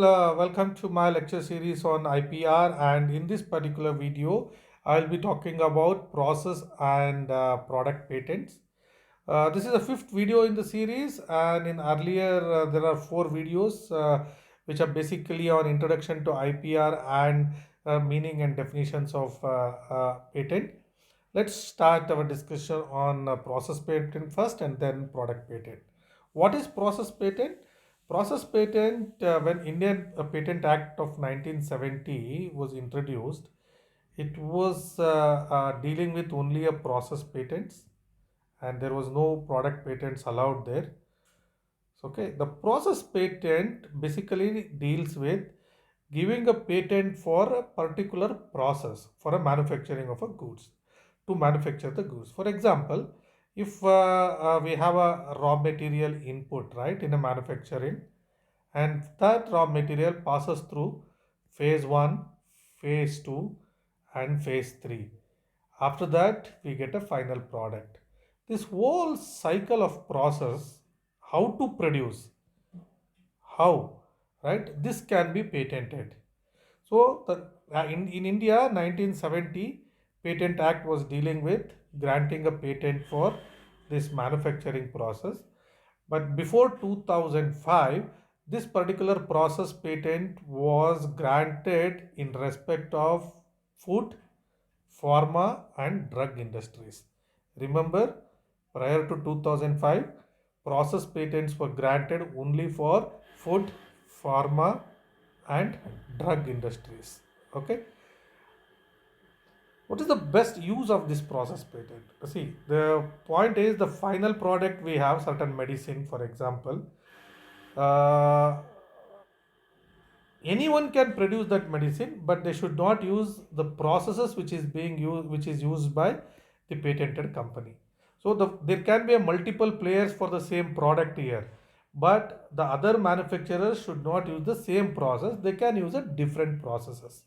Welcome to my lecture series on IPR, and in this particular video, I'll be talking about process and product patents. This is the fifth video in the series, and in earlier there are four videos which are basically on introduction to IPR and meaning and definitions of patent. Let's start our discussion on process patent first and then product patent. What is process patent? Process patent, when Indian Patent Act of 1970 was introduced, it was dealing with only a process patents, and there was no product patents allowed there. So, okay, the process patent basically deals with giving a patent for a particular process for a manufacturing of a goods to manufacture the goods. For example, if we have a raw material input, right, in a manufacturing, and that raw material passes through phase 1, phase 2, and phase 3. After that, we get a final product. This whole cycle of process, how to produce, how, right? This can be patented. So in India, 1970 Patent Act was dealing with granting a patent for this manufacturing process. But before 2005, this particular process patent was granted in respect of food, pharma, and drug industries. Remember, prior to 2005, process patents were granted only for food, pharma, and drug industries. Okay, what is the best use of this process patent? See, the point is the final product we have certain medicine, for example. Uh, Anyone can produce that medicine, but they should not use the processes which is being used, which is used by the patented company. So there can be a multiple players for the same product here, but the other manufacturers should not use the same process. They can use a different processes.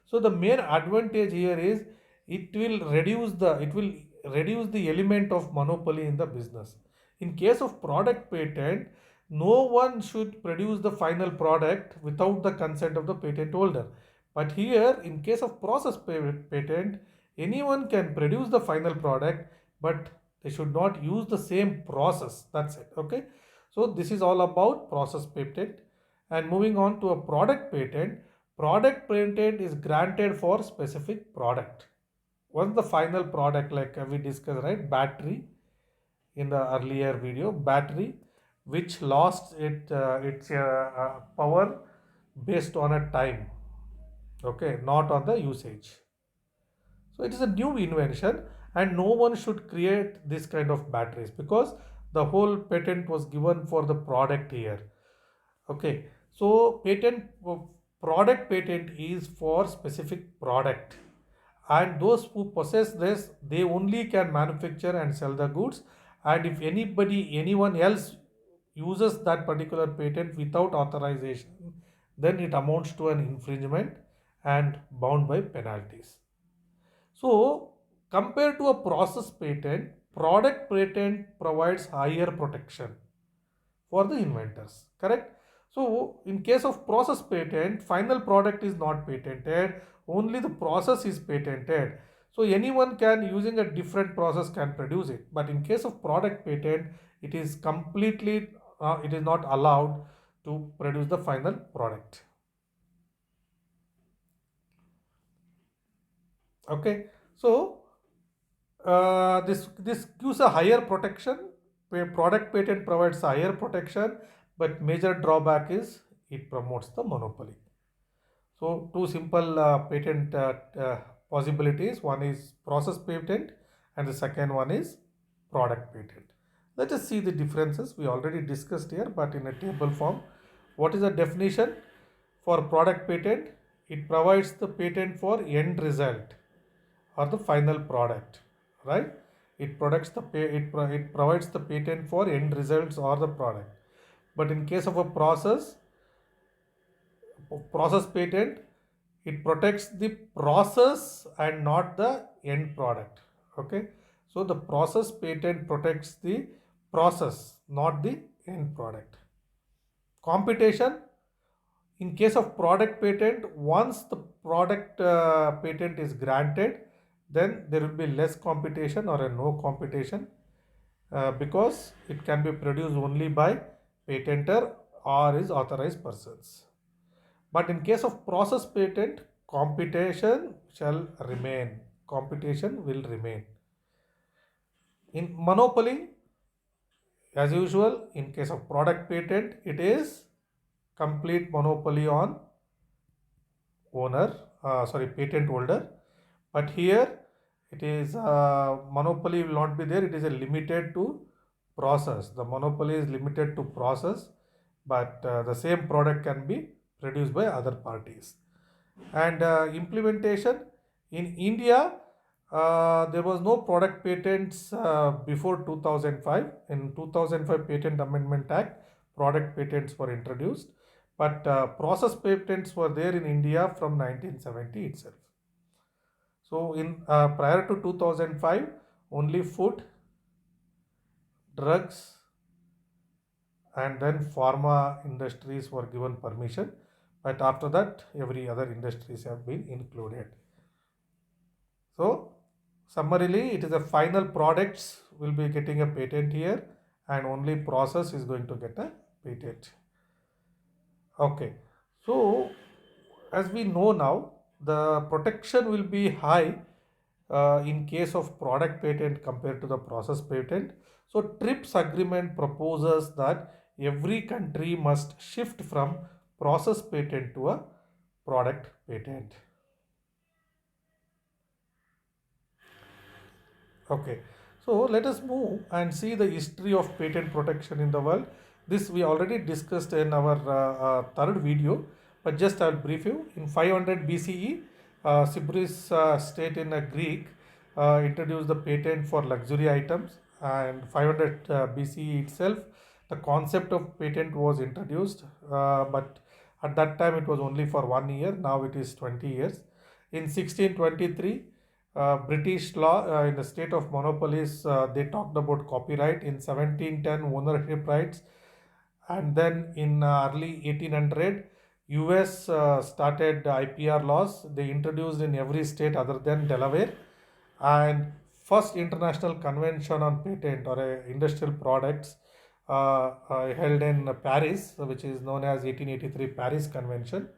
So the main advantage here is it will reduce the element of monopoly in the business. In case of product patent, no one should produce the final product without the consent of the patent holder. But here, in case of patent, anyone can produce the final product, but they should not use the same process. That's it. Okay. So this is all about process patent. And moving on to a product patent is granted for specific product. Once the final product, like we discussed, right, battery in the earlier video, battery which lost its power based on a time, okay, not on the usage. So it is a new invention, and no one should create this kind of batteries because the whole patent was given for the product here. Okay, so product patent is for specific product, and those who possess this, they only can manufacture and sell the goods. And if anyone else uses that particular patent without authorization, then it amounts to an infringement and bound by penalties. So, compared to a process patent, product patent provides higher protection for the inventors, correct? So in case of process patent, final product is not patented, only the process is patented. So anyone can, using a different process, can produce it. But in case of product patent, it is completely it is not allowed to produce the final product. Okay, so this gives a higher protection. Product patent provides higher protection, but major drawback is it promotes the monopoly. So two simple patent possibilities. One is process patent, and the second one is product patent. Let us see the differences. We already discussed here, but in a table form. What is the definition for product patent? It provides the patent for end result or the final product, right? It provides the patent for end results or the product. But in case of a process patent, it protects the process and not the end product. Okay, so the process patent protects the process, not the end product. Competition, In case of product patent, once the product patent is granted, then there will be less competition or a no competition, because it can be produced only by patenter or his authorized persons. But in case of process patent, competition shall remain. Competition will remain. In monopoly, as usual, in case of product patent, it is complete monopoly on owner, patent holder. But here it is monopoly will not be there. It is a limited to process. The monopoly is limited to process, but the same product can be produced by other parties. And implementation in India, there was no product patents before 2005. In 2005 Patent Amendment Act, product patents were introduced, but process patents were there in India from 1970 itself. So in prior to 2005, only food, drugs, and then pharma industries were given permission, but after that every other industries have been included. So summarily, it is a final products will be getting a patent here, and only process is going to get a patent. Okay, so as we know now, the protection will be high in case of product patent compared to the process patent. So TRIPS agreement proposes that every country must shift from process patent to a product patent. Okay, so let us move and see the history of patent protection in the world. This we already discussed in our third video, but just I'll brief you. In 500 BCE, Cyprus state in Greek introduced the patent for luxury items, and 500 BCE itself, the concept of patent was introduced, but at that time it was only for 1 year. Now it is 20 years. In 1623, British law in the state of monopolies, they talked about copyright. In 1710, ownership rights, and then in early 1800, US started IPR laws. They introduced in every state other than Delaware, and first international convention on patent or industrial products held in Paris, which is known as 1883 Paris Convention.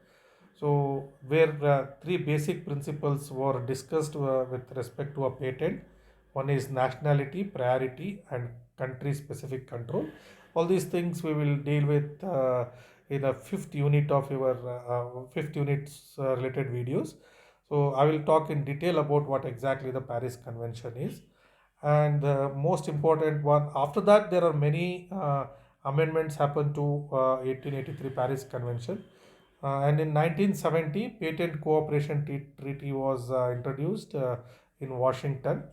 So, where three basic principles were discussed with respect to a patent. One is nationality, priority, and country specific control. All these things we will deal with in the fifth unit of your fifth units related videos. So, I will talk in detail about what exactly the Paris Convention is. And the most important one, after that, there are many amendments happened to 1883 Paris Convention. And in 1970, Patent Cooperation Treaty was introduced in Washington.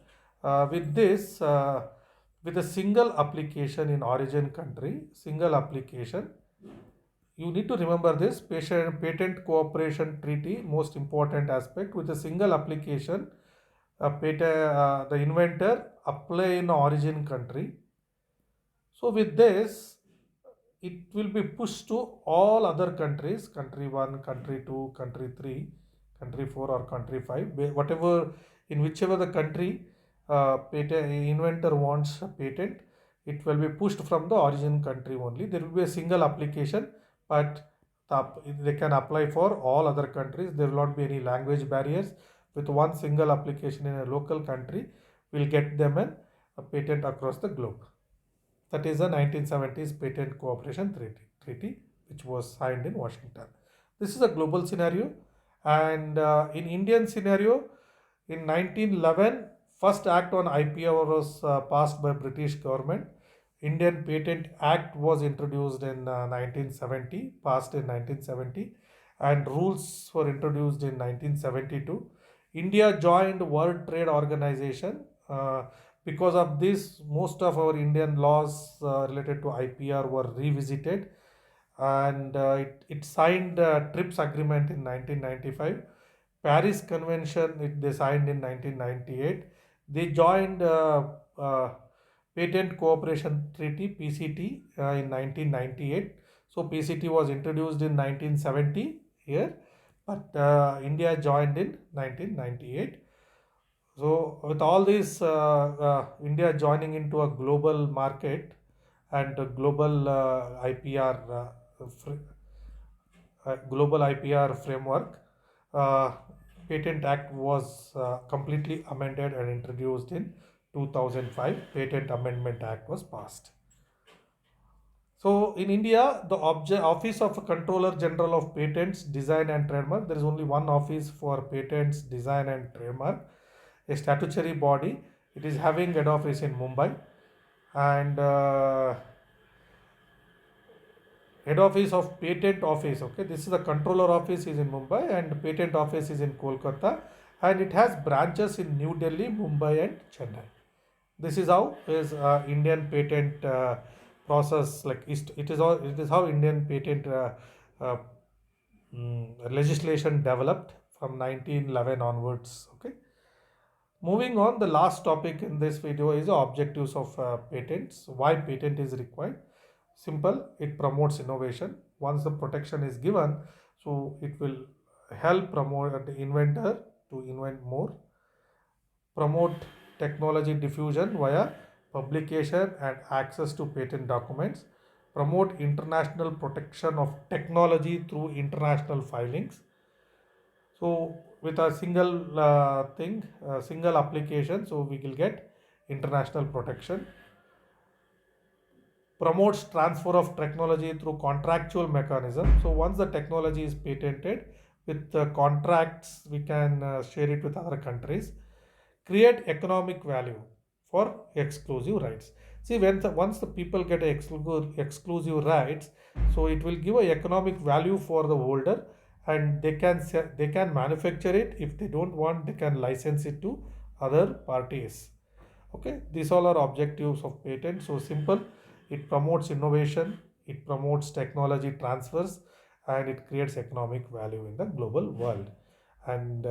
With this, with a single application in origin country, single application, you need to remember this patent cooperation treaty, most important aspect. With a single application, the inventor apply in origin country. So with this, it will be pushed to all other countries, country 1, country 2, country 3, country 4, or country 5, whatever, in whichever the country patent inventor wants a patent, it will be pushed from the origin country only. There will be a single application, but they can apply for all other countries. There will not be any language barriers. With one single application in a local country, will get them a patent across the globe. That is the 1970s Patent Cooperation Treaty, which was signed in Washington. This is a global scenario, and in Indian scenario, in 1911, first act on IPR was passed by British government. Indian Patent Act was introduced in 1970, passed in 1970, and rules were introduced in 1972. India joined World Trade Organization. Because of this, most of our Indian laws related to IPR were revisited, and it signed TRIPS agreement in 1995. Paris Convention they signed in 1998. They joined Patent Cooperation Treaty (PCT) in 1998. So PCT was introduced in 1970 here, but India joined in 1998. So with all this, India joining into a global market and a global global IPR framework, uh, Patent Act was completely amended and introduced in 2005. Patent Amendment Act was passed. So in India, the Office of Controller General of Patents, Design and Trademark, there is only one office for patents, design and trademark, a statutory body. It is having head office in Mumbai, and head office of patent office, okay, this is the controller office is in Mumbai and patent office is in Kolkata, and it has branches in New Delhi, Mumbai and Chennai. This is how is Indian patent process, like it is how Indian patent uh, legislation developed from 1911 onwards, okay. Moving on, the last topic in this video is the objectives of patents. Why patent is required? Simple, it promotes innovation. Once the protection is given, so it will help promote the inventor to invent more, promote technology diffusion via publication and access to patent documents, promote international protection of technology through international filings. So with a single single application, so we will get international protection. Promotes transfer of technology through contractual mechanism. So once the technology is patented, with the contracts we can share it with other countries. Create economic value for exclusive rights. See, once the people get exclusive rights, so it will give a economic value for the holder, and they can manufacture it. If they don't want, they can license it to other parties. Okay, these all are objectives of patent. So simple, it promotes innovation, it promotes technology transfers, and it creates economic value in the global world. And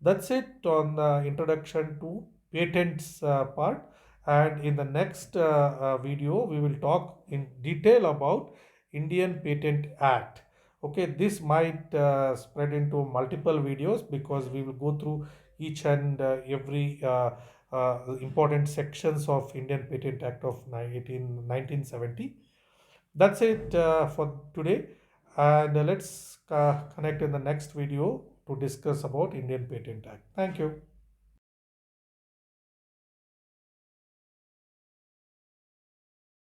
that's it on the introduction to patents part. And in the next video, we will talk in detail about Indian Patent Act. Okay, this might spread into multiple videos because we will go through each and every important sections of Indian Patent Act of 1970. That's it for today, and let's connect in the next video to discuss about Indian Patent Act. Thank you.